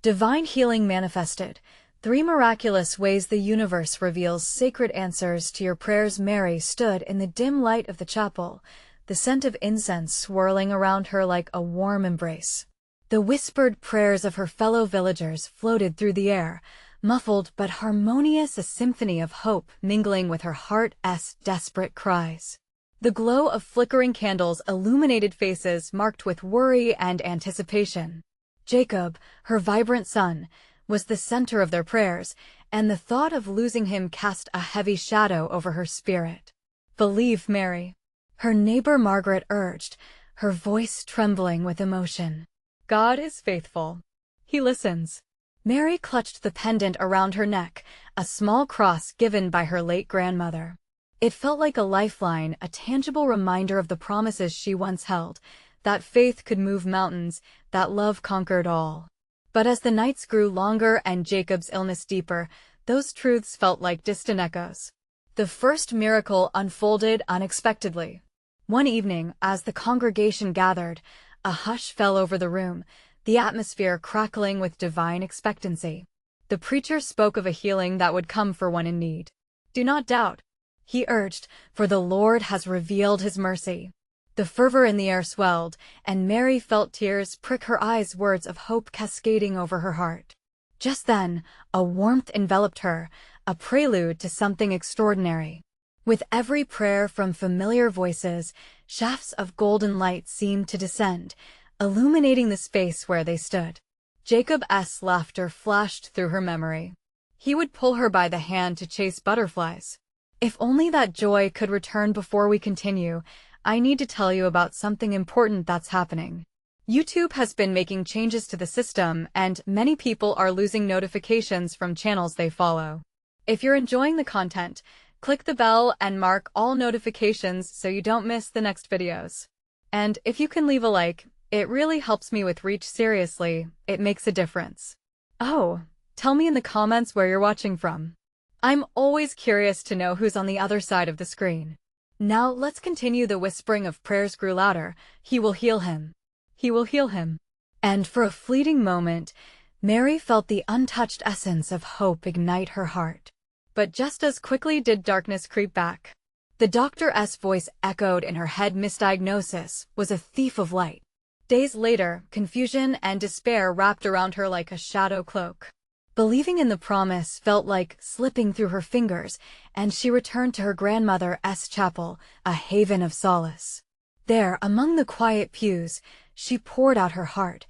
Divine healing manifested. 3 miraculous ways the universe reveals sacred answers to your prayers. Mary stood in the dim light of the chapel, the scent of incense swirling around her like a warm embrace. The whispered prayers of her fellow villagers floated through the air, muffled but harmonious, a symphony of hope mingling with her heart's desperate cries. The glow of flickering candles illuminated faces marked with worry and anticipation. Jacob, her vibrant son, was the center of their prayers, and the thought of losing him cast a heavy shadow over her spirit. "Believe, Mary," her neighbor Margaret urged, her voice trembling with emotion. "God is faithful. He listens." Mary clutched the pendant around her neck, a small cross given by her late grandmother. It felt like a lifeline, a tangible reminder of the promises she once held, that faith could move mountains, that love conquered all. But as the nights grew longer and Jacob's illness deeper, those truths felt like distant echoes. The first miracle unfolded unexpectedly. One evening, as the congregation gathered, a hush fell over the room, the atmosphere crackling with divine expectancy. The preacher spoke of a healing that would come for one in need. "Do not doubt," he urged, "for the Lord has revealed his mercy." The fervor in the air swelled, and Mary felt tears prick her eyes, words of hope cascading over her heart. Just then, a warmth enveloped her, a prelude to something extraordinary. With every prayer from familiar voices, shafts of golden light seemed to descend, illuminating the space where they stood. Jacob's laughter flashed through her memory. He would pull her by the hand to chase butterflies. If only that joy could return. Before we continue, I need to tell you about something important that's happening. YouTube has been making changes to the system, and many people are losing notifications from channels they follow. If you're enjoying the content, click the bell and mark all notifications so you don't miss the next videos. And if you can leave a like, it really helps me with reach. Seriously, it makes a difference. Oh, tell me in the comments where you're watching from. I'm always curious to know who's on the other side of the screen. Now let's continue. The whispering of prayers grew louder. "He will heal him. He will heal him." And for a fleeting moment, Mary felt the untouched essence of hope ignite her heart. But just as quickly did darkness creep back. The doctor's voice echoed in her head. Misdiagnosis was a thief of light. Days later, confusion and despair wrapped around her like a shadow cloak. Believing in the promise felt like slipping through her fingers, and she returned to her grandmother's chapel, a haven of solace. There, among the quiet pews, she poured out her heart,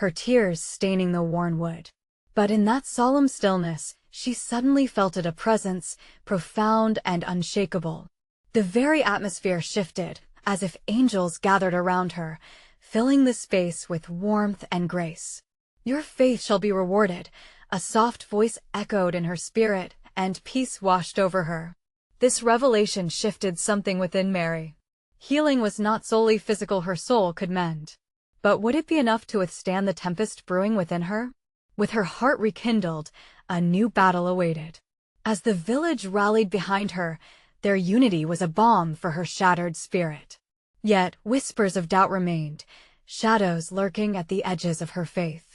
her tears staining the worn wood. But in that solemn stillness, she suddenly felt a presence, profound and unshakable. The very atmosphere shifted, as if angels gathered around her, filling the space with warmth and grace. "Your faith shall be rewarded," a soft voice echoed in her spirit, and peace washed over her. This revelation shifted something within Mary. Healing was not solely physical, her soul could mend. But would it be enough to withstand the tempest brewing within her? With her heart rekindled, a new battle awaited. As the village rallied behind her, their unity was a balm for her shattered spirit. Yet whispers of doubt remained, shadows lurking at the edges of her faith.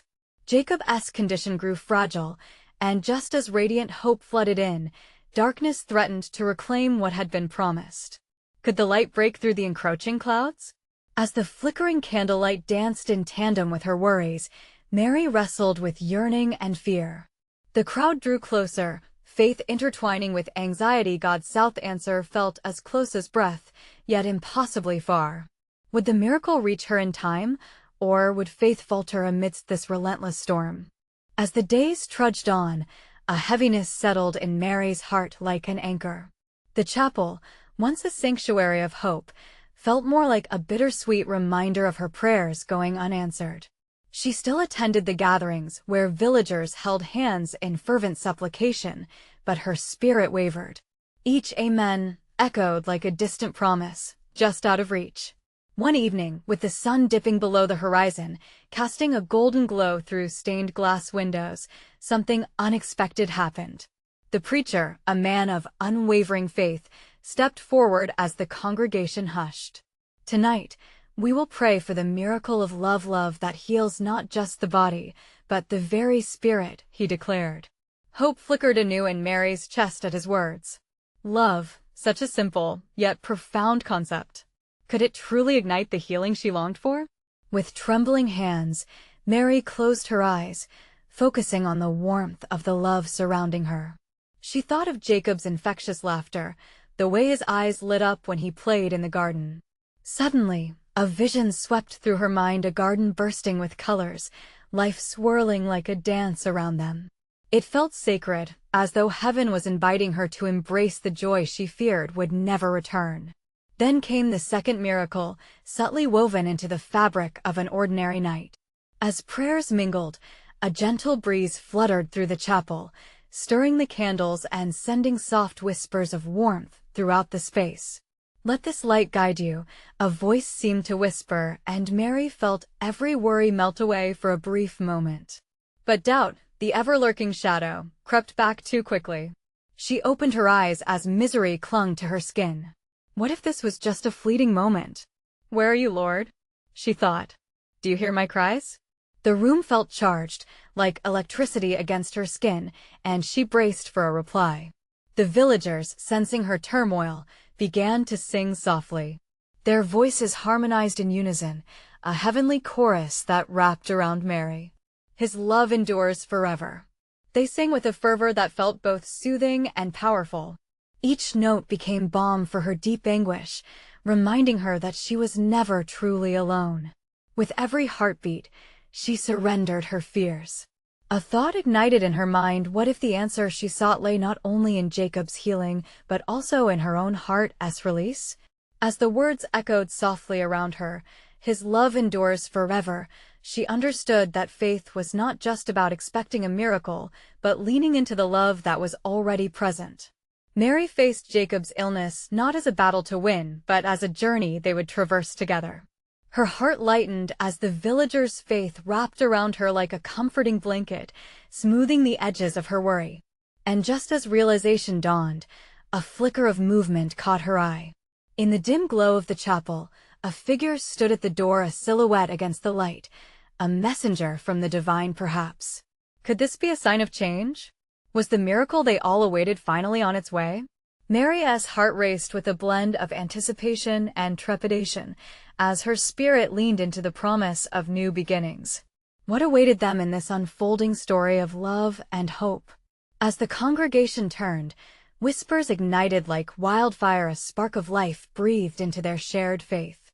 Jacob's condition grew fragile, and just as radiant hope flooded in, darkness threatened to reclaim what had been promised. Could the light break through the encroaching clouds? As the flickering candlelight danced in tandem with her worries, Mary wrestled with yearning and fear. The crowd drew closer, faith intertwining with anxiety. God's south answer felt as close as breath, yet impossibly far. Would the miracle reach her in time, or would faith falter amidst this relentless storm? As the days trudged on, a heaviness settled in Mary's heart like an anchor. The chapel, once a sanctuary of hope, felt more like a bittersweet reminder of her prayers going unanswered. She still attended the gatherings where villagers held hands in fervent supplication, but her spirit wavered. Each amen echoed like a distant promise, just out of reach. One evening, with the sun dipping below the horizon, casting a golden glow through stained glass windows, something unexpected happened. The preacher, a man of unwavering faith, stepped forward as the congregation hushed. "Tonight, we will pray for the miracle of love that heals not just the body, but the very spirit, he declared. Hope flickered anew in Mary's chest at his words. Love, such a simple, yet profound concept. Could it truly ignite the healing she longed for? With trembling hands, Mary closed her eyes, focusing on the warmth of the love surrounding her. She thought of Jacob's infectious laughter, the way his eyes lit up when he played in the garden. Suddenly, a vision swept through her mind, a garden bursting with colors, life swirling like a dance around them. It felt sacred, as though heaven was inviting her to embrace the joy she feared would never return. Then came the second miracle, subtly woven into the fabric of an ordinary night. As prayers mingled, a gentle breeze fluttered through the chapel, stirring the candles and sending soft whispers of warmth throughout the space. Let this light guide you, a voice seemed to whisper, and Mary felt every worry melt away for a brief moment. But doubt, the ever-lurking shadow, crept back too quickly. She opened her eyes as misery clung to her skin. What if this was just a fleeting moment? Where are you, Lord? She thought. Do you hear my cries? The room felt charged, like electricity against her skin, and she braced for a reply. The villagers, sensing her turmoil, began to sing softly. Their voices harmonized in unison, a heavenly chorus that wrapped around Mary. His love endures forever. They sang with a fervor that felt both soothing and powerful. Each note became balm for her deep anguish, reminding her that she was never truly alone. With every heartbeat, she surrendered her fears. A thought ignited in her mind. What if the answer she sought lay not only in Jacob's healing, but also in her own heart's release? As the words echoed softly around her, his love endures forever, she understood that faith was not just about expecting a miracle, but leaning into the love that was already present. Mary faced Jacob's illness not as a battle to win, but as a journey they would traverse together. Her heart lightened as the villagers' faith wrapped around her like a comforting blanket, smoothing the edges of her worry. And just as realization dawned, a flicker of movement caught her eye. In the dim glow of the chapel, a figure stood at the door, a silhouette against the light, a messenger from the divine perhaps. Could this be a sign of change? Was the miracle they all awaited finally on its way? Mary's heart raced with a blend of anticipation and trepidation, as her spirit leaned into the promise of new beginnings. What awaited them in this unfolding story of love and hope? As the congregation turned, whispers ignited like wildfire, a spark of life breathed into their shared faith.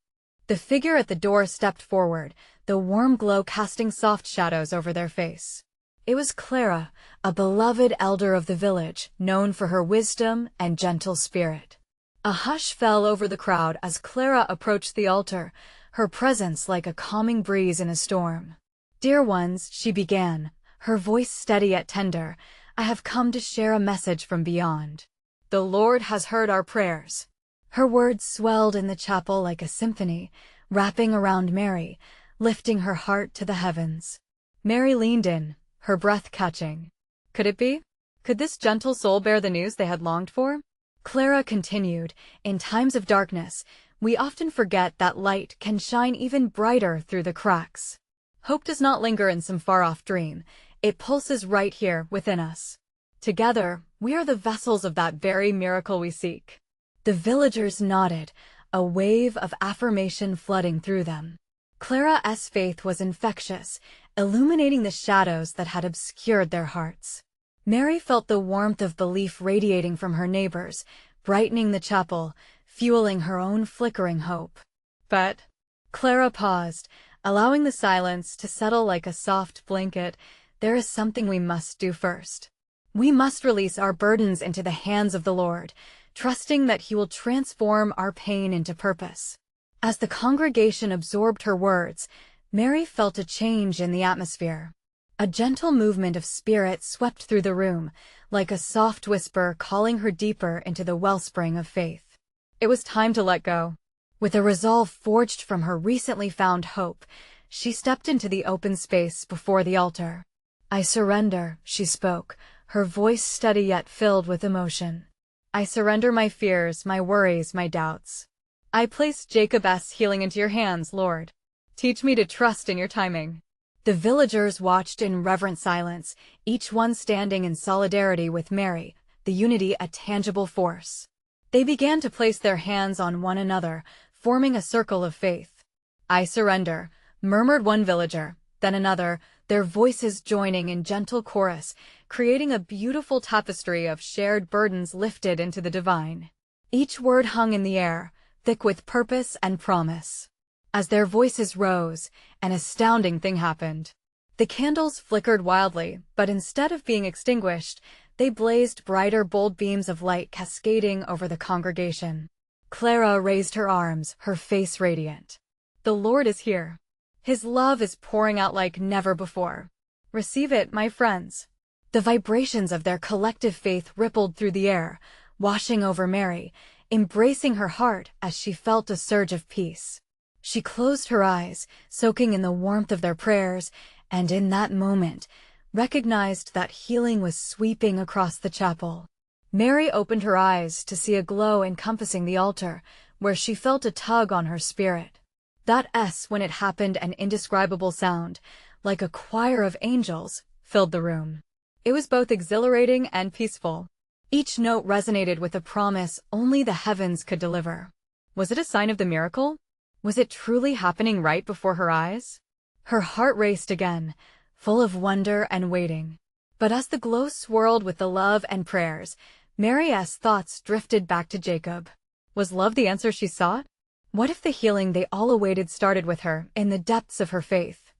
The figure at the door stepped forward, the warm glow casting soft shadows over their face. It was Clara, a beloved elder of the village, known for her wisdom and gentle spirit. A hush fell over the crowd as Clara approached the altar, her presence like a calming breeze in a storm. "Dear ones," she began, her voice steady yet tender, "I have come to share a message from beyond. The Lord has heard our prayers." Her words swelled in the chapel like a symphony, wrapping around Mary, lifting her heart to the heavens. Mary leaned in, her breath catching. Could it be? Could this gentle soul bear the news they had longed for? Clara continued, "In times of darkness, we often forget that light can shine even brighter through the cracks. Hope does not linger in some far-off dream. It pulses right here within us. Together, we are the vessels of that very miracle we seek." The villagers nodded, a wave of affirmation flooding through them. Clara's faith was infectious, illuminating the shadows that had obscured their hearts. Mary felt the warmth of belief radiating from her neighbors, brightening the chapel, fueling her own flickering hope. But Clara paused, allowing the silence to settle like a soft blanket. "There is something we must do first. We must release our burdens into the hands of the Lord, trusting that He will transform our pain into purpose." As the congregation absorbed her words, Mary felt a change in the atmosphere. A gentle movement of spirit swept through the room, like a soft whisper calling her deeper into the wellspring of faith. It was time to let go. With a resolve forged from her recently found hope, she stepped into the open space before the altar. "I surrender," she spoke, her voice steady yet filled with emotion. "I surrender my fears, my worries, my doubts. I place Jacob's healing into your hands, Lord. Teach me to trust in your timing." The villagers watched in reverent silence, each one standing in solidarity with Mary, the unity a tangible force. They began to place their hands on one another, forming a circle of faith. "I surrender," murmured one villager, then another, their voices joining in gentle chorus, creating a beautiful tapestry of shared burdens lifted into the divine. Each word hung in the air, thick with purpose and promise. As their voices rose, an astounding thing happened. The candles flickered wildly, but instead of being extinguished, they blazed brighter, bold beams of light cascading over the congregation. Clara raised her arms, her face radiant. "The Lord is here. His love is pouring out like never before. Receive it, my friends." The vibrations of their collective faith rippled through the air, washing over Mary, embracing her heart as she felt a surge of peace. She closed her eyes, soaking in the warmth of their prayers, and in that moment, recognized that healing was sweeping across the chapel. Mary opened her eyes to see a glow encompassing the altar, where she felt a tug on her spirit. That when it happened, an indescribable sound, like a choir of angels, filled the room. It was both exhilarating and peaceful. Each note resonated with a promise only the heavens could deliver. Was it a sign of the miracle? Was it truly happening right before her eyes? Her heart raced again, full of wonder and waiting. But as the glow swirled with the love and prayers, Mary's thoughts drifted back to Jacob. Was love the answer she sought? What if the healing they all awaited started with her, in the depths of her faith?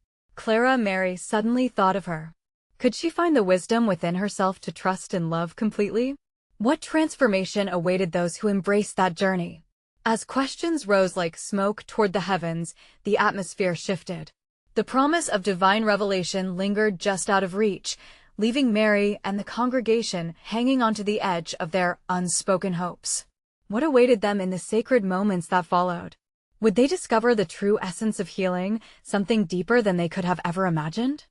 Mary suddenly thought of her. Could she find the wisdom within herself to trust and love completely? What transformation awaited those who embraced that journey? As questions rose like smoke toward the heavens, the atmosphere shifted. The promise of divine revelation lingered just out of reach, leaving Mary and the congregation hanging onto the edge of their unspoken hopes. What awaited them in the sacred moments that followed? Would they discover the true essence of healing, something deeper than they could have ever imagined?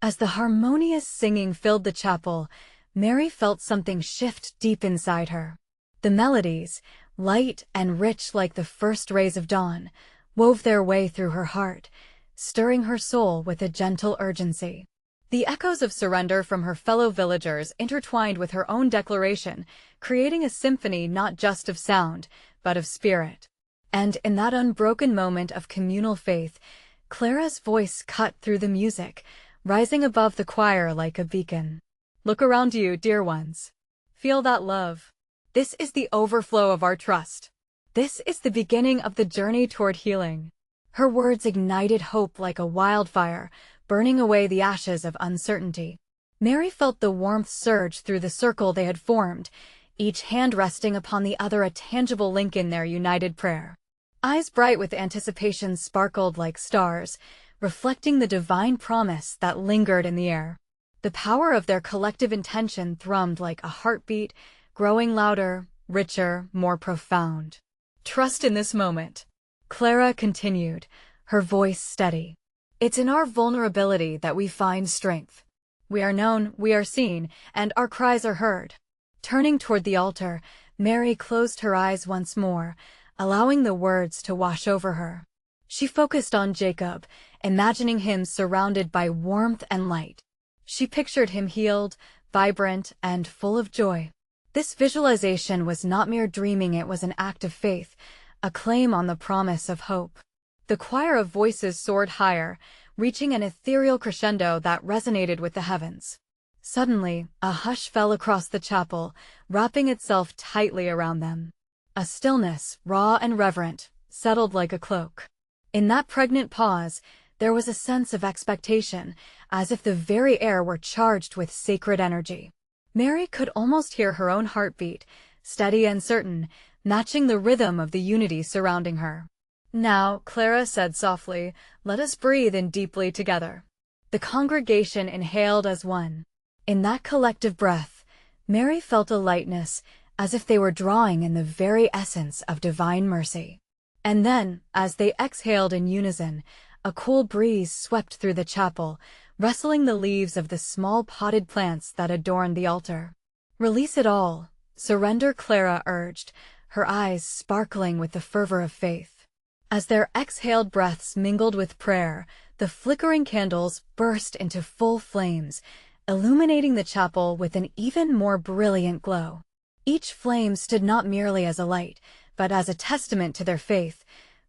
As the harmonious singing filled the chapel, Mary felt something shift deep inside her. The melodies, light and rich like the first rays of dawn, wove their way through her heart, stirring her soul with a gentle urgency. The echoes of surrender from her fellow villagers intertwined with her own declaration, creating a symphony not just of sound, but of spirit. And in that unbroken moment of communal faith, Clara's voice cut through the music, rising above the choir like a beacon. "Look around you, dear ones. Feel that love. This is the overflow of our trust. This is the beginning of the journey toward healing." Her words ignited hope like a wildfire, burning away the ashes of uncertainty. Mary felt the warmth surge through the circle they had formed, each hand resting upon the other, a tangible link in their united prayer. Eyes bright with anticipation sparkled like stars, reflecting the divine promise that lingered in the air. The power of their collective intention thrummed like a heartbeat, growing louder, richer, more profound. "Trust in this moment," Clara continued, her voice steady. "It's in our vulnerability that we find strength. We are known, we are seen, and our cries are heard." Turning toward the altar, Mary closed her eyes once more, allowing the words to wash over her. She focused on Jacob, imagining him surrounded by warmth and light. She pictured him healed, vibrant, and full of joy. This visualization was not mere dreaming, it was an act of faith, a claim on the promise of hope. The choir of voices soared higher, reaching an ethereal crescendo that resonated with the heavens. Suddenly, a hush fell across the chapel, wrapping itself tightly around them. A stillness, raw and reverent, settled like a cloak. In that pregnant pause, there was a sense of expectation, as if the very air were charged with sacred energy. Mary could almost hear her own heartbeat, steady and certain, matching the rhythm of the unity surrounding her. "Now," Clara said softly, "let us breathe in deeply together." The congregation inhaled as one. In that collective breath, Mary felt a lightness, as if they were drawing in the very essence of divine mercy. And then, as they exhaled in unison, a cool breeze swept through the chapel, rustling the leaves of the small potted plants that adorned the altar. "Release it all. Surrender," Clara urged, her eyes sparkling with the fervor of faith. As their exhaled breaths mingled with prayer, The flickering candles burst into full flames, illuminating the chapel with an even more brilliant glow. Each flame stood not merely as a light, but as a testament to their faith,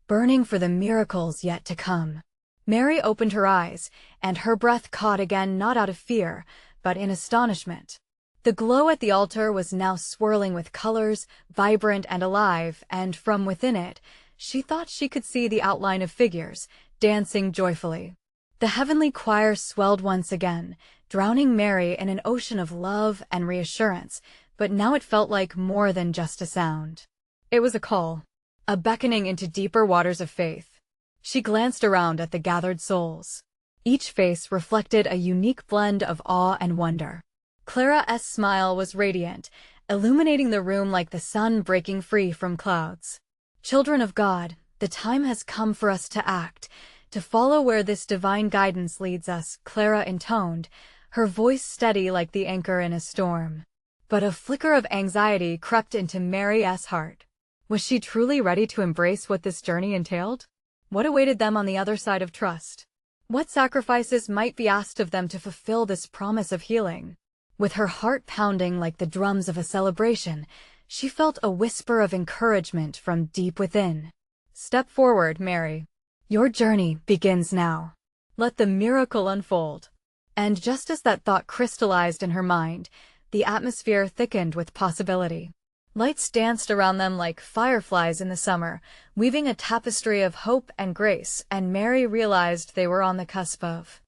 burning for the miracles yet to come. Mary opened her eyes, and her breath caught again not out of fear, but in astonishment. The glow at the altar was now swirling with colors, vibrant and alive, and from within it, she thought she could see the outline of figures, dancing joyfully. The heavenly choir swelled once again, drowning Mary in an ocean of love and reassurance, but now it felt like more than just a sound. It was a call, a beckoning into deeper waters of faith. She glanced around at the gathered souls. Each face reflected a unique blend of awe and wonder. Clara's smile was radiant, illuminating the room like the sun breaking free from clouds. Children of God, the time has come for us to act, to follow where this divine guidance leads us, Clara intoned, her voice steady like the anchor in a storm. But a flicker of anxiety crept into Mary's heart. Was she truly ready to embrace what this journey entailed? What awaited them on the other side of trust? What sacrifices might be asked of them to fulfill this promise of healing? With her heart pounding like the drums of a celebration, she felt a whisper of encouragement from deep within. Step forward, Mary. Your journey begins now. Let the miracle unfold. And just as that thought crystallized in her mind, the atmosphere thickened with possibility. Lights danced around them like fireflies in the summer, weaving a tapestry of hope and grace, and Mary realized they were on the cusp of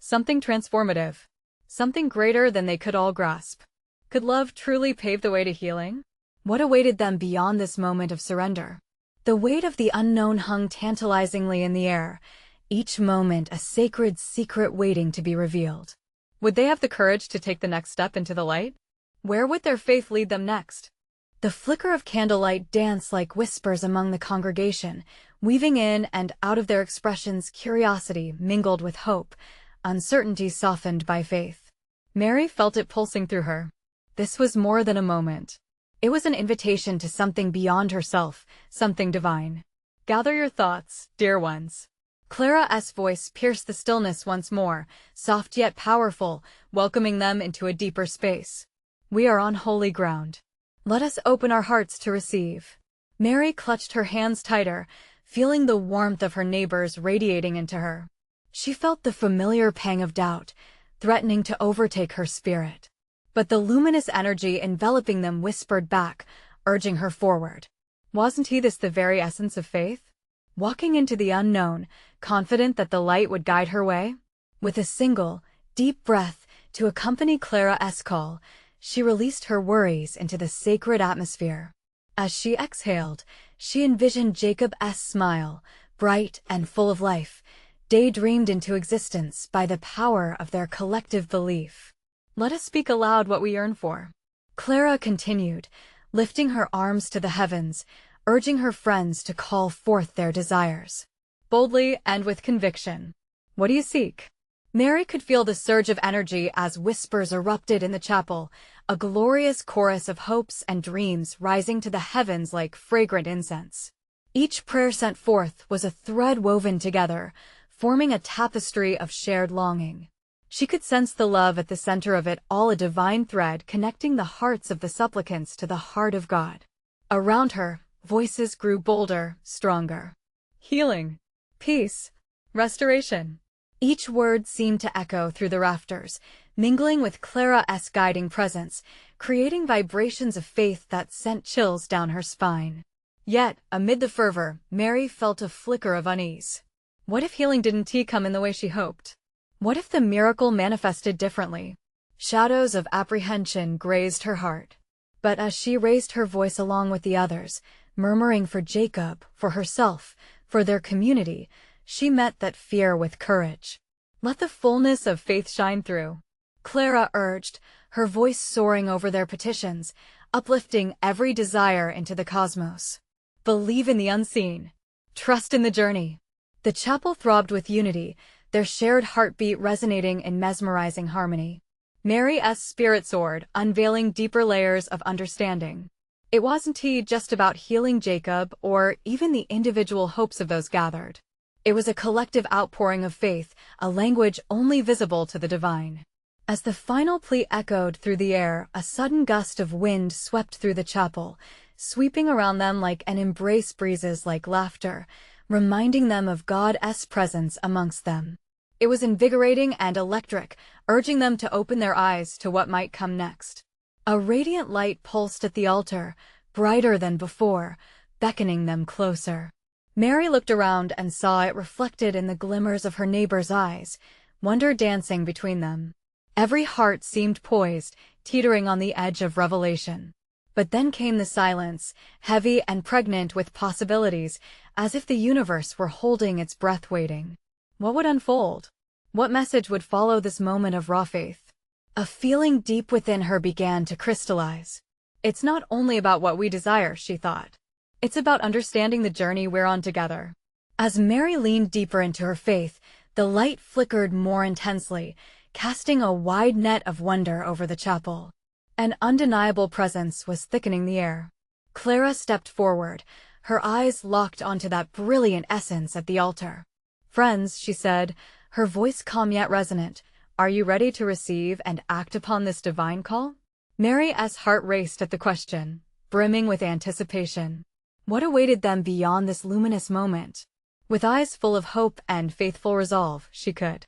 something transformative, something greater than they could all grasp. Could love truly pave the way to healing? What awaited them beyond this moment of surrender? The weight of the unknown hung tantalizingly in the air, each moment a sacred secret waiting to be revealed. Would they have the courage to take the next step into the light? Where would their faith lead them next? The flicker of candlelight danced like whispers among the congregation, weaving in and out of their expressions curiosity mingled with hope, uncertainty softened by faith. Mary felt it pulsing through her. This was more than a moment. It was an invitation to something beyond herself, something divine. Gather your thoughts, dear ones. Clara's voice pierced the stillness once more, soft yet powerful, welcoming them into a deeper space. We are on holy ground. Let us open our hearts to receive. Mary clutched her hands tighter, feeling the warmth of her neighbors radiating into her. She felt the familiar pang of doubt, threatening to overtake her spirit. But the luminous energy enveloping them whispered back, urging her forward. Wasn't this the very essence of faith? Walking into the unknown, confident that the light would guide her way? With a single, deep breath to accompany Clara's call, she released her worries into the sacred atmosphere. As she exhaled, she envisioned Jacob's smile, bright and full of life, daydreamed into existence by the power of their collective belief. Let us speak aloud what we yearn for. Clara continued, lifting her arms to the heavens, urging her friends to call forth their desires. Boldly and with conviction. What do you seek? Mary could feel the surge of energy as whispers erupted in the chapel, a glorious chorus of hopes and dreams rising to the heavens like fragrant incense. Each prayer sent forth was a thread woven together, forming a tapestry of shared longing. She could sense the love at the center of it all, a divine thread connecting the hearts of the supplicants to the heart of God. Around her, voices grew bolder, stronger. Healing, peace, restoration. Each word seemed to echo through the rafters, mingling with Clara's guiding presence, creating vibrations of faith that sent chills down her spine. Yet, amid the fervor, Mary felt a flicker of unease. What if healing didn't come in the way she hoped? What if the miracle manifested differently? Shadows of apprehension grazed her heart. But as she raised her voice along with the others, murmuring for Jacob, for herself, for their community, she met that fear with courage. Let the fullness of faith shine through. Clara urged, her voice soaring over their petitions, uplifting every desire into the cosmos. Believe in the unseen. Trust in the journey. The chapel throbbed with unity, their shared heartbeat resonating in mesmerizing harmony. Mary's spirit soared, unveiling deeper layers of understanding. It wasn't just about healing Jacob or even the individual hopes of those gathered. It was a collective outpouring of faith, a language only visible to the divine. As the final plea echoed through the air, a sudden gust of wind swept through the chapel, sweeping around them like an embrace, breezes like laughter, reminding them of God's presence amongst them. It was invigorating and electric, urging them to open their eyes to what might come next. A radiant light pulsed at the altar, brighter than before, beckoning them closer. Mary looked around and saw it reflected in the glimmers of her neighbors' eyes, wonder dancing between them. Every heart seemed poised, teetering on the edge of revelation. But then came the silence, heavy and pregnant with possibilities, as if the universe were holding its breath waiting. What would unfold? What message would follow this moment of raw faith? A feeling deep within her began to crystallize. It's not only about what we desire, she thought. It's about understanding the journey we're on together. As Mary leaned deeper into her faith, the light flickered more intensely, casting a wide net of wonder over the chapel. An undeniable presence was thickening the air. Clara stepped forward, her eyes locked onto that brilliant essence at the altar. "Friends," she said, her voice calm yet resonant, "are you ready to receive and act upon this divine call?" Mary's heart raced at the question, brimming with anticipation. What awaited them beyond this luminous moment? With eyes full of hope and faithful resolve, she could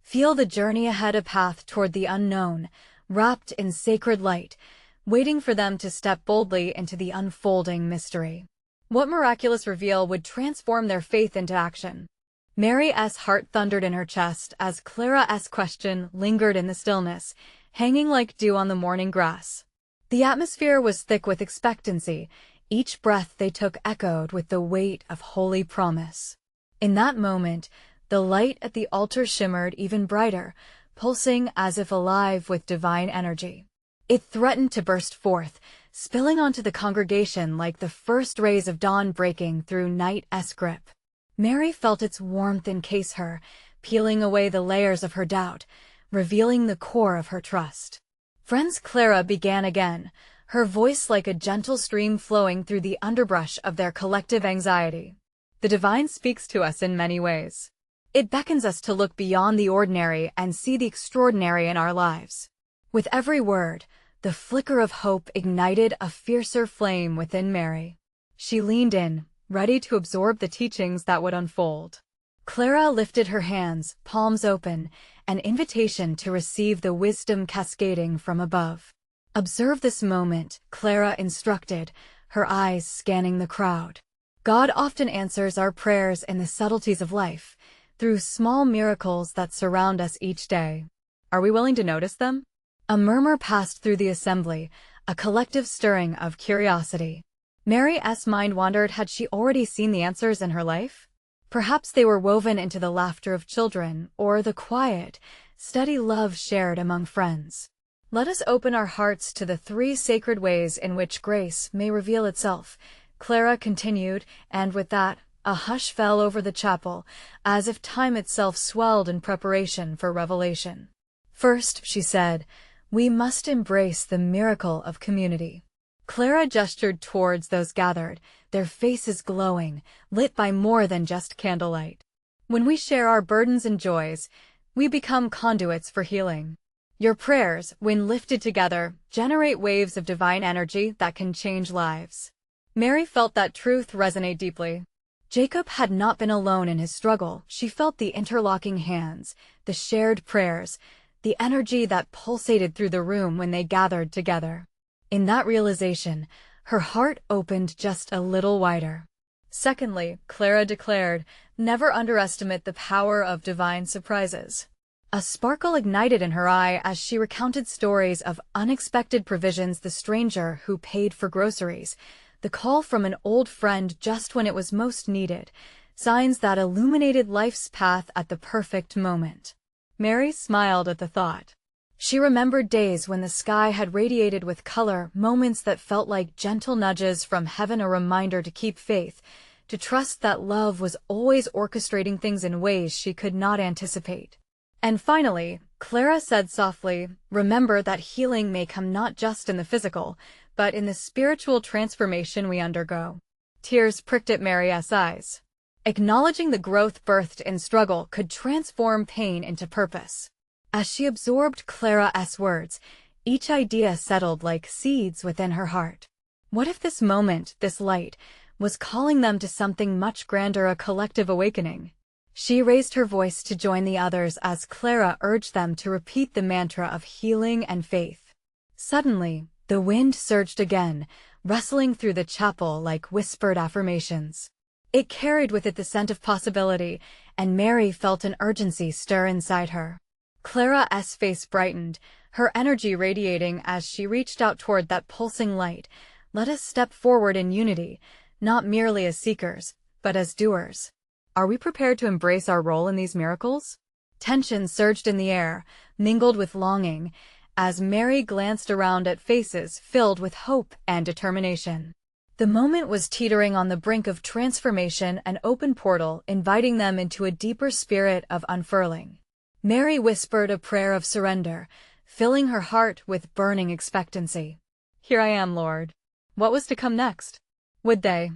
feel the journey ahead, a path toward the unknown, wrapped in sacred light, waiting for them to step boldly into the unfolding mystery. What miraculous reveal would transform their faith into action? Mary's heart thundered in her chest as Clara's question lingered in the stillness, hanging like dew on the morning grass. The atmosphere was thick with expectancy. Each breath they took echoed with the weight of holy promise. In that moment, the light at the altar shimmered even brighter, pulsing as if alive with divine energy. It threatened to burst forth, spilling onto the congregation like the first rays of dawn breaking through night's grip. Mary felt its warmth encase her, peeling away the layers of her doubt, revealing the core of her trust. "Friends," Clara began again, her voice like a gentle stream flowing through the underbrush of their collective anxiety. "The divine speaks to us in many ways. It beckons us to look beyond the ordinary and see the extraordinary in our lives." With every word, the flicker of hope ignited a fiercer flame within Mary. She leaned in, ready to absorb the teachings that would unfold. Clara lifted her hands, palms open, an invitation to receive the wisdom cascading from above. "Observe this moment," Clara instructed, her eyes scanning the crowd. "God often answers our prayers in the subtleties of life, through small miracles that surround us each day. Are we willing to notice them?" A murmur passed through the assembly, a collective stirring of curiosity. Mary's mind wandered. Had she already seen the answers in her life? Perhaps they were woven into the laughter of children, or the quiet, steady love shared among friends. Let us open our hearts to the three sacred ways in which grace may reveal itself, Clara continued, and with that, a hush fell over the chapel, as if time itself swelled in preparation for revelation. "First," she said, "we must embrace the miracle of community." Clara gestured towards those gathered, their faces glowing, lit by more than just candlelight. "When we share our burdens and joys, we become conduits for healing. Your prayers, when lifted together, generate waves of divine energy that can change lives." Mary felt that truth resonate deeply. Jacob had not been alone in his struggle. She felt the interlocking hands, the shared prayers, the energy that pulsated through the room when they gathered together. In that realization, her heart opened just a little wider. Secondly, Clara declared, never underestimate the power of divine surprises. A sparkle ignited in her eye as she recounted stories of unexpected provisions, the stranger who paid for groceries, the call from an old friend just when it was most needed, signs that illuminated life's path at the perfect moment. Mary smiled at the thought. She remembered days when the sky had radiated with color, moments that felt like gentle nudges from heaven, a reminder to keep faith, to trust that love was always orchestrating things in ways she could not anticipate. And finally, Clara said softly, remember that healing may come not just in the physical, but in the spiritual transformation we undergo. Tears pricked at Mary's eyes. Acknowledging the growth birthed in struggle could transform pain into purpose. As she absorbed Clara's words, each idea settled like seeds within her heart. What if this moment, this light, was calling them to something much grander, a collective awakening? She raised her voice to join the others as Clara urged them to repeat the mantra of healing and faith. Suddenly, the wind surged again, rustling through the chapel like whispered affirmations. It carried with it the scent of possibility, and Mary felt an urgency stir inside her. Clara's face brightened, her energy radiating as she reached out toward that pulsing light. Let us step forward in unity, not merely as seekers, but as doers. Are we prepared to embrace our role in these miracles? Tension surged in the air, mingled with longing, as Mary glanced around at faces filled with hope and determination. The moment was teetering on the brink of transformation, an open portal inviting them into a deeper spirit of unfurling. Mary whispered a prayer of surrender, filling her heart with burning expectancy. Here I am, Lord. What was to come next? Would they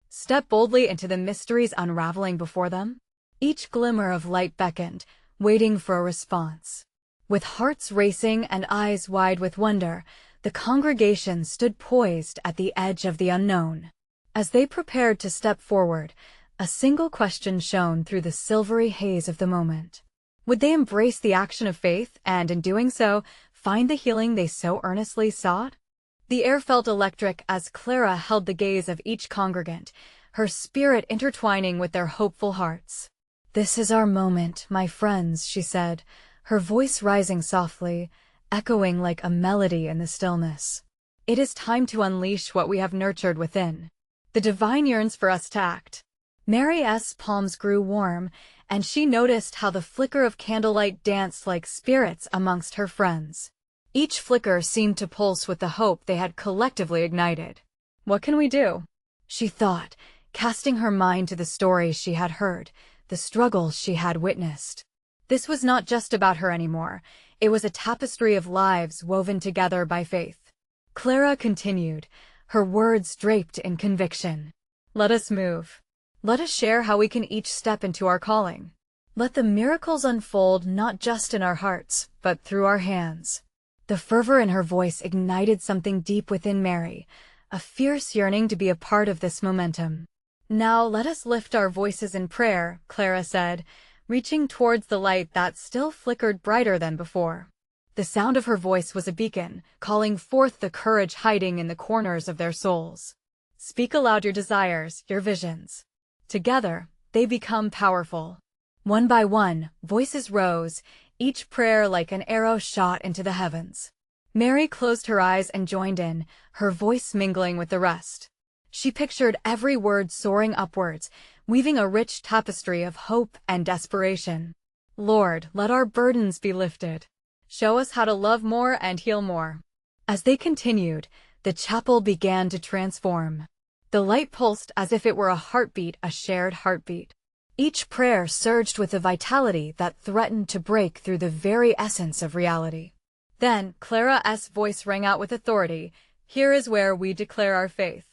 step boldly into the mysteries unraveling before them? Each glimmer of light beckoned, waiting for a response. With hearts racing and eyes wide with wonder, the congregation stood poised at the edge of the unknown. As they prepared to step forward, a single question shone through the silvery haze of the moment. Would they embrace the action of faith and, in doing so, find the healing they so earnestly sought? The air felt electric as Clara held the gaze of each congregant, her spirit intertwining with their hopeful hearts. "This is our moment, my friends," she said, her voice rising softly, echoing like a melody in the stillness. "It is time to unleash what we have nurtured within. The divine yearns for us to act." Mary's palms grew warm, and she noticed how the flicker of candlelight danced like spirits amongst her friends. Each flicker seemed to pulse with the hope they had collectively ignited. "What can we do?" she thought, casting her mind to the stories she had heard, the struggles she had witnessed. This was not just about her anymore. It was a tapestry of lives woven together by faith. Clara continued, her words draped in conviction. "Let us move. Let us share how we can each step into our calling. Let the miracles unfold not just in our hearts, but through our hands." The fervor in her voice ignited something deep within Mary, a fierce yearning to be a part of this momentum. "Now let us lift our voices in prayer," Clara said, reaching towards the light that still flickered brighter than before. The sound of her voice was a beacon, calling forth the courage hiding in the corners of their souls. "Speak aloud your desires, your visions. Together, they become powerful." One by one, voices rose, each prayer like an arrow shot into the heavens. Mary closed her eyes and joined in, her voice mingling with the rest. She pictured every word soaring upwards, weaving a rich tapestry of hope and desperation. "Lord, let our burdens be lifted. Show us how to love more and heal more." As they continued, the chapel began to transform. The light pulsed as if it were a heartbeat, a shared heartbeat. Each prayer surged with a vitality that threatened to break through the very essence of reality. Then, Clara's voice rang out with authority. "Here is where we declare our faith.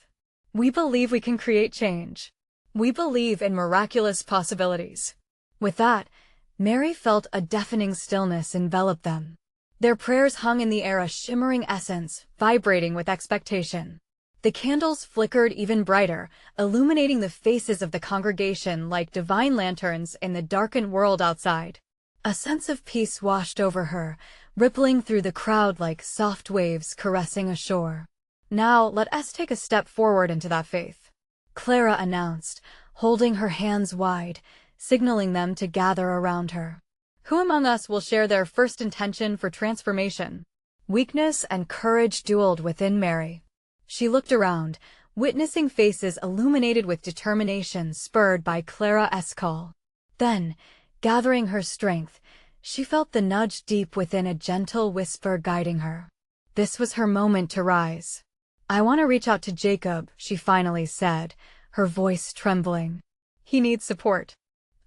We believe we can create change. We believe in miraculous possibilities." With that, Mary felt a deafening stillness envelop them. Their prayers hung in the air, a shimmering essence, vibrating with expectation. The candles flickered even brighter, illuminating the faces of the congregation like divine lanterns in the darkened world outside. A sense of peace washed over her, rippling through the crowd like soft waves caressing a shore. "Now let us take a step forward into that faith," Clara announced, holding her hands wide, signaling them to gather around her. Who among us will share their first intention for transformation? Weakness and courage dueled within Mary. She looked around, witnessing faces illuminated with determination spurred by Clara's call. Then, gathering her strength, she felt the nudge deep within, a gentle whisper guiding her. This was her moment to rise. "I want to reach out to Jacob," she finally said, her voice trembling. "He needs support.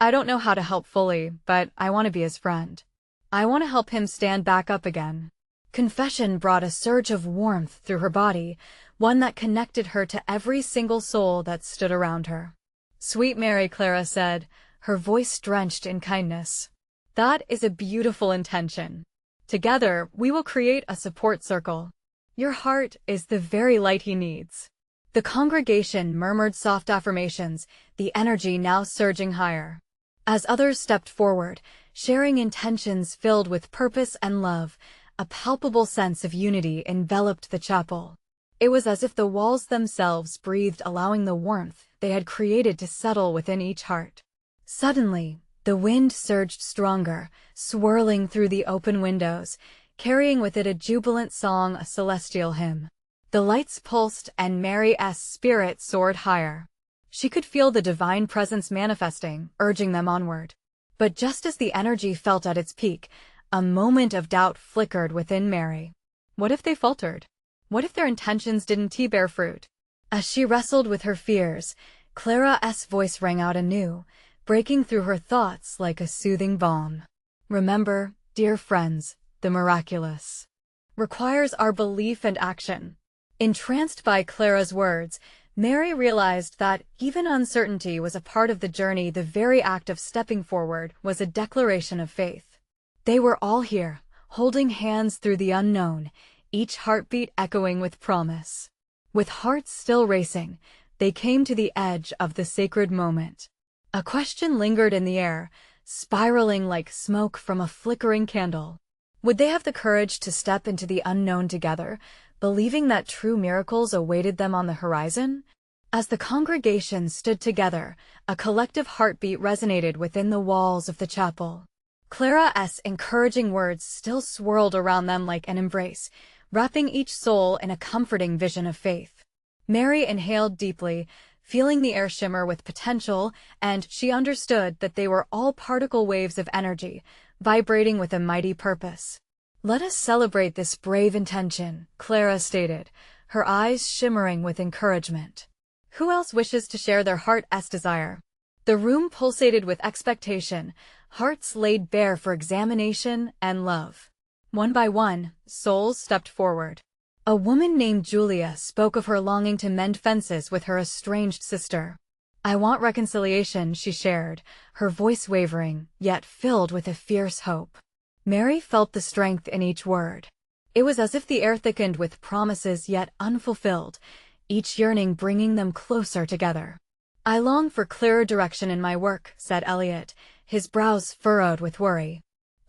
I don't know how to help fully, but I want to be his friend. I want to help him stand back up again." Confession brought a surge of warmth through her body, one that connected her to every single soul that stood around her. "Sweet Mary," Clara said, her voice drenched in kindness. "That is a beautiful intention. Together, we will create a support circle. Your heart is the very light he needs." The congregation murmured soft affirmations, the energy now surging higher. As others stepped forward, sharing intentions filled with purpose and love, a palpable sense of unity enveloped the chapel. It was as if the walls themselves breathed, allowing the warmth they had created to settle within each heart. Suddenly, the wind surged stronger, swirling through the open windows, carrying with it a jubilant song, a celestial hymn. The lights pulsed and Mary's spirit soared higher. She could feel the divine presence manifesting, urging them onward. But just as the energy felt at its peak, a moment of doubt flickered within Mary. What if they faltered? What if their intentions didn't bear fruit? As she wrestled with her fears, Clara's voice rang out anew, breaking through her thoughts like a soothing balm. Remember, dear friends, the miraculous requires our belief and action. Entranced by Clara's words, Mary realized that even uncertainty was a part of the journey. The very act of stepping forward was a declaration of faith. They were all here, holding hands through the unknown, each heartbeat echoing with promise. With hearts still racing, they came to the edge of the sacred moment. A question lingered in the air, spiraling like smoke from a flickering candle. Would they have the courage to step into the unknown together, believing that true miracles awaited them on the horizon? As the congregation stood together, a collective heartbeat resonated within the walls of the chapel. Clara's encouraging words still swirled around them like an embrace, wrapping each soul in a comforting vision of faith. Mary inhaled deeply, feeling the air shimmer with potential, and she understood that they were all particle waves of energy, vibrating with a mighty purpose. "Let us celebrate this brave intention," Clara stated, her eyes shimmering with encouragement. "Who else wishes to share their heart's desire?" The room pulsated with expectation, hearts laid bare for examination and love. One by one, souls stepped forward. A woman named Julia spoke of her longing to mend fences with her estranged sister. "I want reconciliation," she shared, her voice wavering, yet filled with a fierce hope. Mary felt the strength in each word. It was as if the air thickened with promises yet unfulfilled, each yearning bringing them closer together. "I long for clearer direction in my work," said Elliot, his brows furrowed with worry.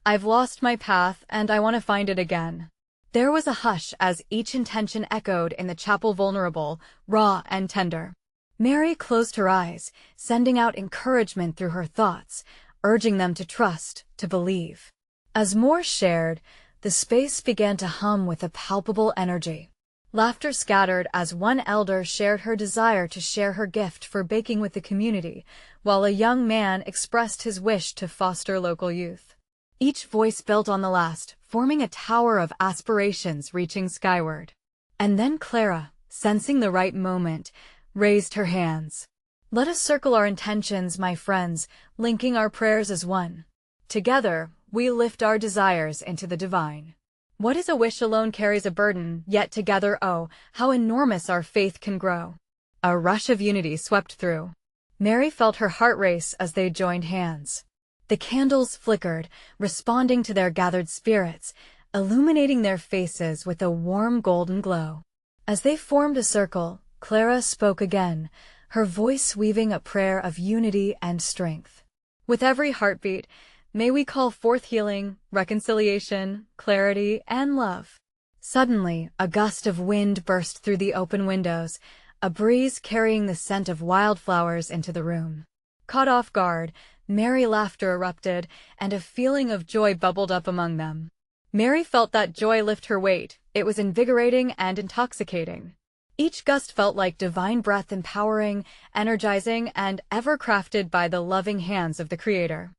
"I've lost my path and I want to find it again." There was a hush as each intention echoed in the chapel, vulnerable, raw, and tender. Mary closed her eyes, sending out encouragement through her thoughts, urging them to trust, to believe. As more shared, the space began to hum with a palpable energy. Laughter scattered as one elder shared her desire to share her gift for baking with the community, while a young man expressed his wish to foster local youth. Each voice built on the last, forming a tower of aspirations reaching skyward. And then Clara, sensing the right moment, raised her hands. "Let us circle our intentions, my friends, linking our prayers as one. Together, we lift our desires into the divine. What is a wish alone carries a burden, yet together, oh, how enormous our faith can grow." A rush of unity swept through. Mary felt her heart race as they joined hands. The candles flickered, responding to their gathered spirits, illuminating their faces with a warm golden glow. As they formed a circle, Clara spoke again, her voice weaving a prayer of unity and strength. "With every heartbeat, may we call forth healing, reconciliation, clarity, and love." Suddenly, a gust of wind burst through the open windows, a breeze carrying the scent of wildflowers into the room. Caught off guard, merry laughter erupted, and a feeling of joy bubbled up among them. Mary felt that joy lift her weight. It was invigorating and intoxicating. Each gust felt like divine breath, empowering, energizing, and ever crafted by the loving hands of the Creator.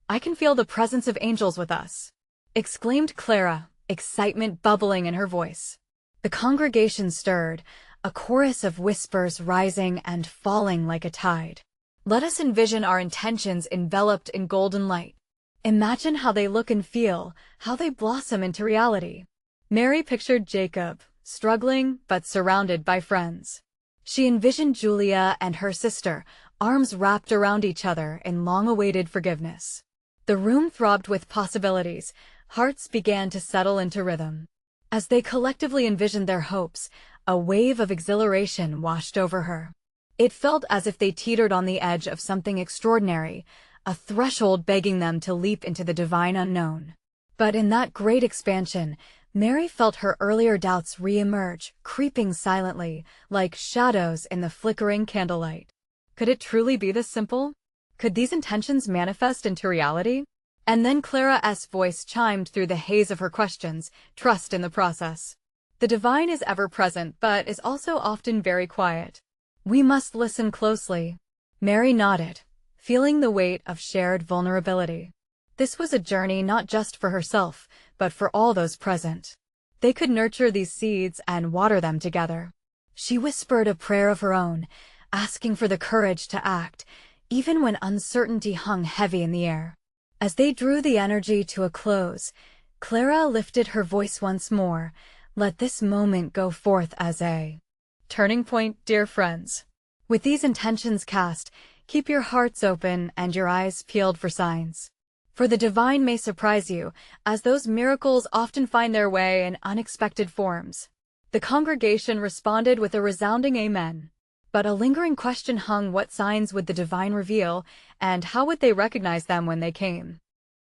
"I can feel the presence of angels with us," exclaimed Clara, excitement bubbling in her voice. The congregation stirred, a chorus of whispers rising and falling like a tide. "Let us envision our intentions enveloped in golden light. Imagine how they look and feel, how they blossom into reality." Mary pictured Jacob, struggling but surrounded by friends. She envisioned Julia and her sister, arms wrapped around each other in long-awaited forgiveness. The room throbbed with possibilities. Hearts began to settle into rhythm. As they collectively envisioned their hopes, a wave of exhilaration washed over her. It felt as if they teetered on the edge of something extraordinary, a threshold begging them to leap into the divine unknown. But in that great expansion, Mary felt her earlier doubts re-emerge, creeping silently, like shadows in the flickering candlelight. Could it truly be this simple? Could these intentions manifest into reality? And then Clara's voice chimed through the haze of her questions, trust in the process. The divine is ever present but is also often very quiet. We must listen closely. Mary nodded, feeling the weight of shared vulnerability. This was a journey not just for herself, but for all those present. They could nurture these seeds and water them together. She whispered a prayer of her own, asking for the courage to act, even when uncertainty hung heavy in the air. As they drew the energy to a close, Clara lifted her voice once more. Let this moment go forth as a turning point, dear friends. With these intentions cast, keep your hearts open and your eyes peeled for signs. For the divine may surprise you, as those miracles often find their way in unexpected forms. The congregation responded with a resounding amen. But a lingering question hung: what signs would the divine reveal, and how would they recognize them when they came?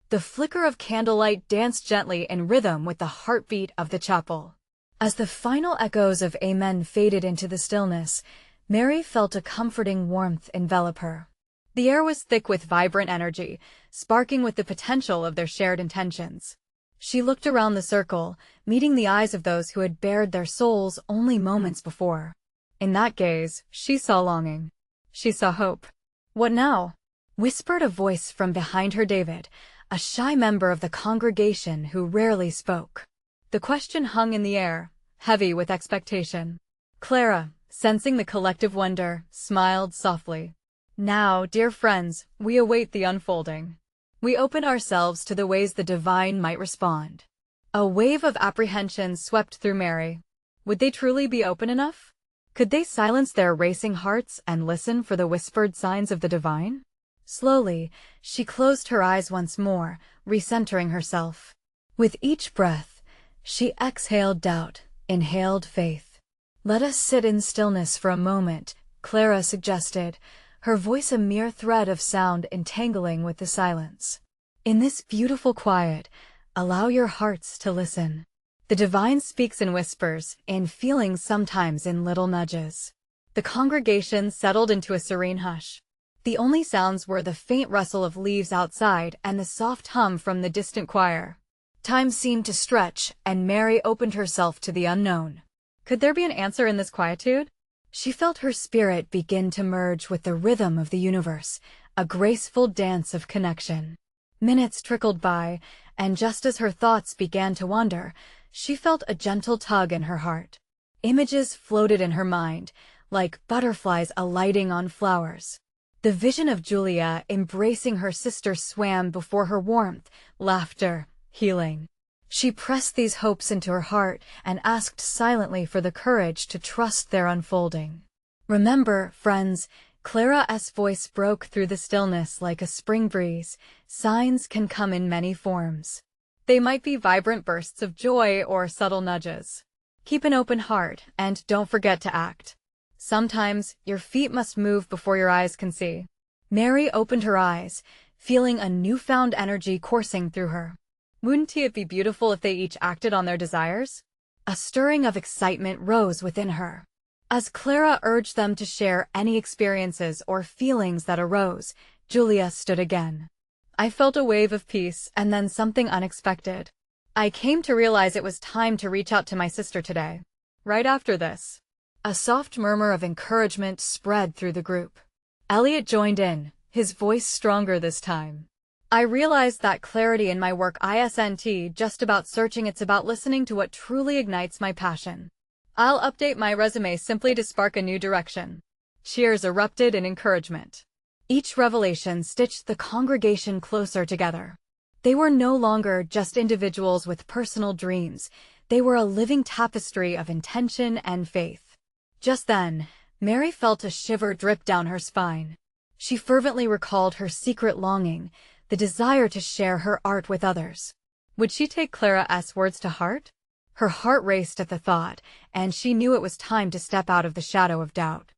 The flicker of candlelight danced gently in rhythm with the heartbeat of the chapel. As the final echoes of amen faded into the stillness, Mary felt a comforting warmth envelop her. The air was thick with vibrant energy, sparking with the potential of their shared intentions. She looked around the circle, meeting the eyes of those who had bared their souls only moments before. In that gaze, she saw longing. She saw hope. What now? Whispered a voice from behind her. David, a shy member of the congregation who rarely spoke. The question hung in the air, heavy with expectation. Clara, sensing the collective wonder, smiled softly. Now, dear friends, we await the unfolding. We open ourselves to the ways the divine might respond. A wave of apprehension swept through Mary. Would they truly be open enough? Could they silence their racing hearts and listen for the whispered signs of the divine? Slowly, she closed her eyes once more, recentering herself. With each breath, she exhaled doubt, inhaled faith. Let us sit in stillness for a moment, Clara suggested, her voice a mere thread of sound entangling with the silence. In this beautiful quiet, allow your hearts to listen. The divine speaks in whispers, in feelings, sometimes in little nudges. The congregation settled into a serene hush. The only sounds were the faint rustle of leaves outside and the soft hum from the distant choir. Time seemed to stretch, and Mary opened herself to the unknown. Could there be an answer in this quietude? She felt her spirit begin to merge with the rhythm of the universe, a graceful dance of connection. Minutes trickled by, and just as her thoughts began to wander, she felt a gentle tug in her heart. Images floated in her mind, like butterflies alighting on flowers. The vision of Julia embracing her sister swam before her: warmth, laughter, healing. She pressed these hopes into her heart and asked silently for the courage to trust their unfolding. Remember, friends, Clara's voice broke through the stillness like a spring breeze. Signs can come in many forms. They might be vibrant bursts of joy or subtle nudges. Keep an open heart and don't forget to act. Sometimes, your feet must move before your eyes can see. Mary opened her eyes, feeling a newfound energy coursing through her. Wouldn't it be beautiful if they each acted on their desires? A stirring of excitement rose within her. As Clara urged them to share any experiences or feelings that arose, Julia stood again. I felt a wave of peace and then something unexpected. I came to realize it was time to reach out to my sister today. Right after this. A soft murmur of encouragement spread through the group. Elliot joined in, his voice stronger this time. I realized that clarity in my work isn't just about searching, it's about listening to what truly ignites my passion. I'll update my resume simply to spark a new direction. Cheers erupted in encouragement. Each revelation stitched the congregation closer together. They were no longer just individuals with personal dreams. They were a living tapestry of intention and faith. Just then, Mary felt a shiver drip down her spine. She fervently recalled her secret longing, the desire to share her art with others. Would she take Clara's words to heart? Her heart raced at the thought, and she knew it was time to step out of the shadow of doubt.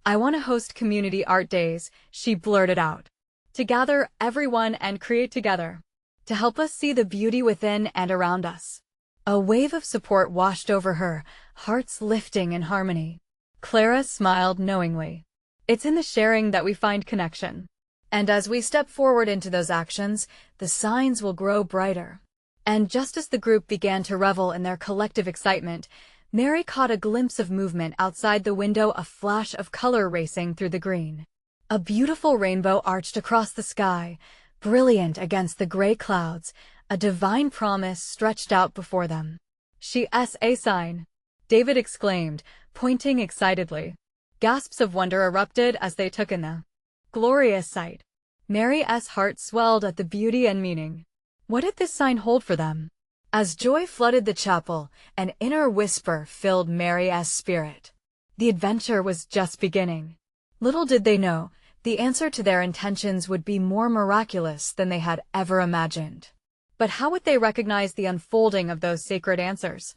"I want to host community art days," she blurted out. "To gather everyone and create together. To help us see the beauty within and around us." A wave of support washed over her, hearts lifting in harmony. Clara smiled knowingly. It's in the sharing that we find connection. And as we step forward into those actions, the signs will grow brighter. And just as the group began to revel in their collective excitement, Mary caught a glimpse of movement outside the window, a flash of color racing through the green. A beautiful rainbow arched across the sky, brilliant against the gray clouds, a divine promise stretched out before them. "She's a sign," David exclaimed, pointing excitedly. Gasps of wonder erupted as they took in the glorious sight. Mary's heart swelled at the beauty and meaning. What did this sign hold for them? As joy flooded the chapel, an inner whisper filled Mary's spirit. The adventure was just beginning. Little did they know, the answer to their intentions would be more miraculous than they had ever imagined. But how would they recognize the unfolding of those sacred answers?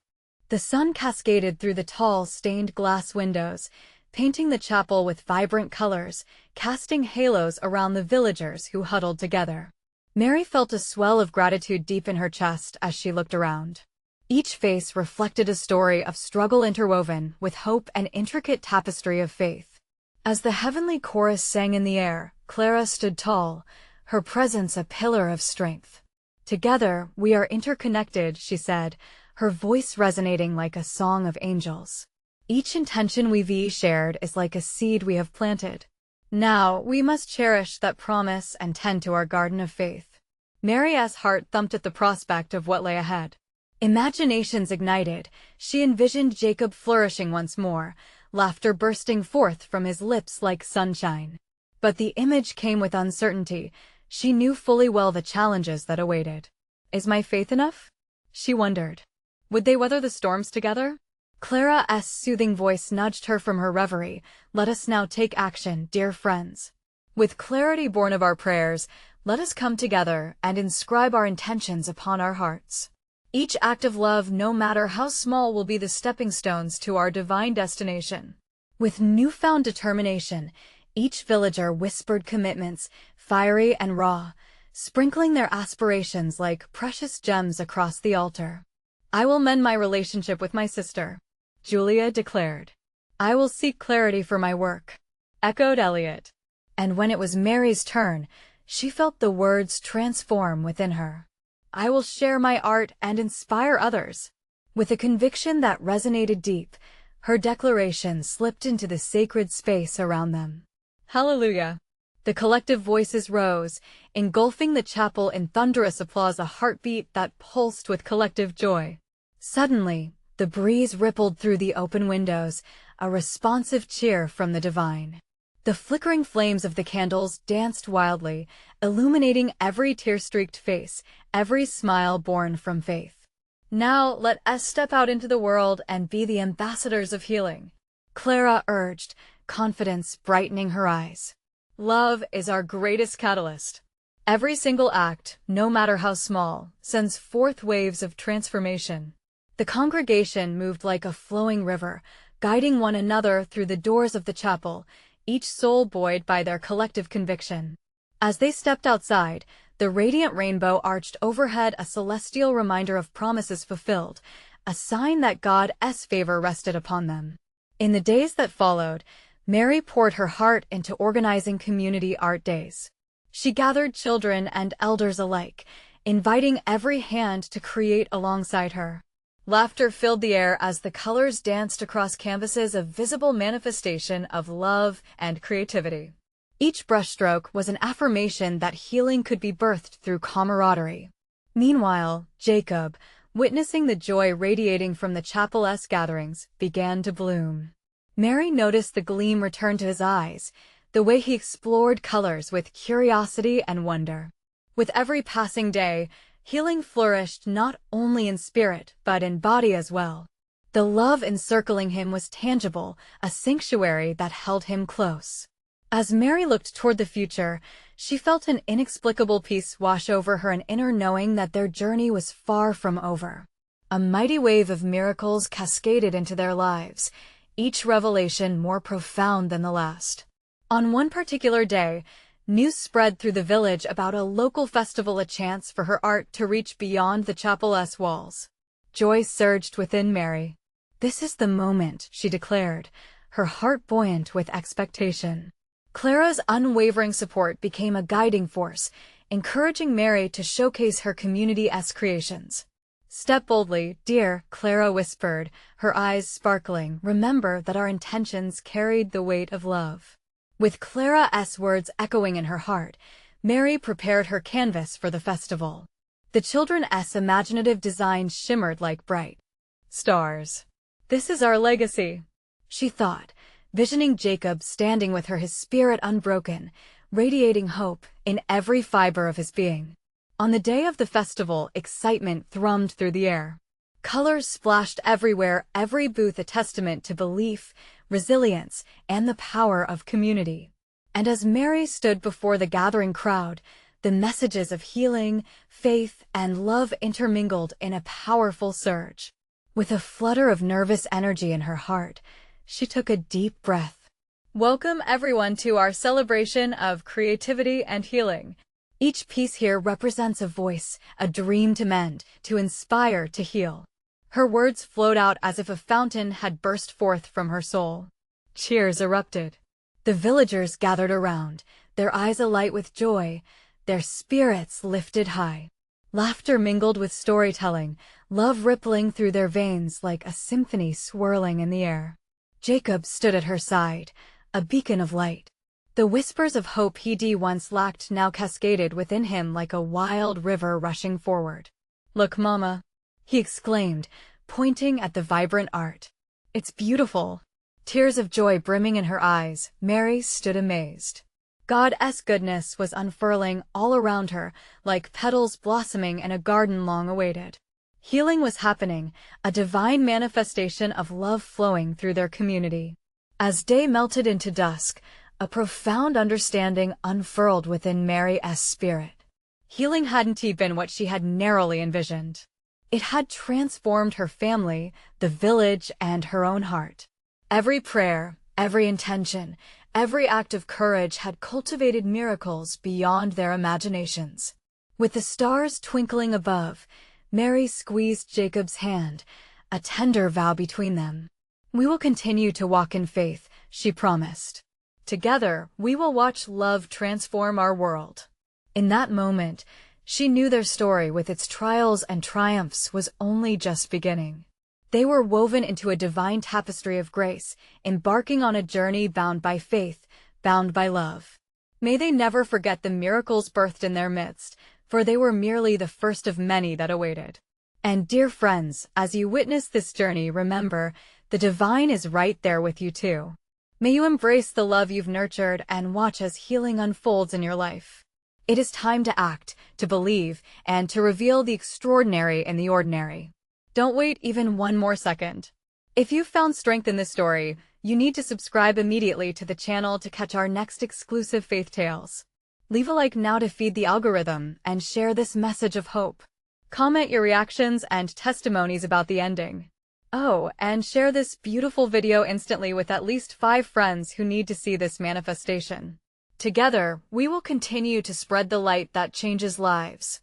The sun cascaded through the tall, stained glass windows, painting the chapel with vibrant colors, casting halos around the villagers who huddled together. Mary felt a swell of gratitude deep in her chest as she looked around. Each face reflected a story of struggle interwoven with hope and intricate tapestry of faith. As the heavenly chorus sang in the air, Clara stood tall, her presence a pillar of strength. "Together, we are interconnected," she said, her voice resonating like a song of angels. "Each intention we've shared is like a seed we have planted. Now, we must cherish that promise and tend to our garden of faith." Mary's heart thumped at the prospect of what lay ahead. Imaginations ignited, she envisioned Jacob flourishing once more, laughter bursting forth from his lips like sunshine. But the image came with uncertainty. She knew fully well the challenges that awaited. "Is my faith enough?" she wondered. Would they weather the storms together? Clara's soothing voice nudged her from her reverie. "Let us now take action, dear friends. With clarity born of our prayers, let us come together and inscribe our intentions upon our hearts. Each act of love, no matter how small, will be the stepping stones to our divine destination." With newfound determination, each villager whispered commitments, fiery and raw, sprinkling their aspirations like precious gems across the altar. "I will mend my relationship with my sister," Julia declared. "I will seek clarity for my work," echoed Elliot. And when it was Mary's turn, she felt the words transform within her. "I will share my art and inspire others." With a conviction that resonated deep, her declaration slipped into the sacred space around them. Hallelujah! The collective voices rose, engulfing the chapel in thunderous applause, a heartbeat that pulsed with collective joy. Suddenly, the breeze rippled through the open windows, a responsive cheer from the divine. The flickering flames of the candles danced wildly, illuminating every tear-streaked face, every smile born from faith. "Now let us step out into the world and be the ambassadors of healing," Clara urged, confidence brightening her eyes. "Love is our greatest catalyst. Every single act, no matter how small, sends forth waves of transformation." The congregation moved like a flowing river, guiding one another through the doors of the chapel, each soul buoyed by their collective conviction. As they stepped outside, the radiant rainbow arched overhead, a celestial reminder of promises fulfilled, a sign that God's favor rested upon them. In the days that followed, Mary poured her heart into organizing community art days. She gathered children and elders alike, inviting every hand to create alongside her. Laughter filled the air as the colors danced across canvases, a visible manifestation of love and creativity. Each brushstroke was an affirmation that healing could be birthed through camaraderie. Meanwhile, Jacob, witnessing the joy radiating from the chapel's gatherings, began to bloom. Mary noticed the gleam return to his eyes, the way he explored colors with curiosity and wonder. With every passing day, healing flourished not only in spirit but in body as well. The love encircling him was tangible, a sanctuary that held him close. As Mary looked toward the future, she felt an inexplicable peace wash over her, an inner knowing that their journey was far from over. A mighty wave of miracles cascaded into their lives, each revelation more profound than the last. On one particular day, news spread through the village about a local festival, a chance for her art to reach beyond the chapel's walls. Joy surged within Mary. "This is the moment," she declared, her heart buoyant with expectation. Clara's unwavering support became a guiding force, encouraging Mary to showcase her community's creations. "Step boldly, dear," Clara whispered, her eyes sparkling. "Remember that our intentions carried the weight of love." With Clara's words echoing in her heart, Mary prepared her canvas for the festival. The children's imaginative designs shimmered like bright stars. "This is our legacy," she thought, visioning Jacob standing with her, his spirit unbroken, radiating hope in every fiber of his being. On the day of the festival, excitement thrummed through the air. Colors splashed everywhere, every booth a testament to belief, resilience, and the power of community. And as Mary stood before the gathering crowd, the messages of healing, faith, and love intermingled in a powerful surge. With a flutter of nervous energy in her heart, she took a deep breath. "Welcome everyone to our celebration of creativity and healing. Each piece here represents a voice, a dream to mend, to inspire, to heal." Her words flowed out as if a fountain had burst forth from her soul. Cheers erupted. The villagers gathered around, their eyes alight with joy, their spirits lifted high. Laughter mingled with storytelling, love rippling through their veins like a symphony swirling in the air. Jacob stood at her side, a beacon of light. The whispers of hope he'd once lacked now cascaded within him like a wild river rushing forward. "Look, Mama," he exclaimed, pointing at the vibrant art. "It's beautiful." Tears of joy brimming in her eyes, Mary stood amazed. God's goodness was unfurling all around her, like petals blossoming in a garden long awaited. Healing was happening, a divine manifestation of love flowing through their community. As day melted into dusk, a profound understanding unfurled within Mary's spirit. Healing hadn't been what she had narrowly envisioned. It had transformed her family, the village, and her own heart. Every prayer, every intention, every act of courage had cultivated miracles beyond their imaginations. With the stars twinkling above, Mary squeezed Jacob's hand, a tender vow between them. "We will continue to walk in faith," she promised. "Together, we will watch love transform our world." In that moment, she knew their story, with its trials and triumphs, was only just beginning. They were woven into a divine tapestry of grace, embarking on a journey bound by faith, bound by love. May they never forget the miracles birthed in their midst, for they were merely the first of many that awaited. And dear friends, as you witness this journey, remember, the divine is right there with you too. May you embrace the love you've nurtured and watch as healing unfolds in your life. It is time to act, to believe, and to reveal the extraordinary in the ordinary. Don't wait even one more second. If you've found strength in this story, you need to subscribe immediately to the channel to catch our next exclusive faith tales. Leave a like now to feed the algorithm and share this message of hope. Comment your reactions and testimonies about the ending. Oh, and share this beautiful video instantly with at least 5 friends who need to see this manifestation. Together, we will continue to spread the light that changes lives.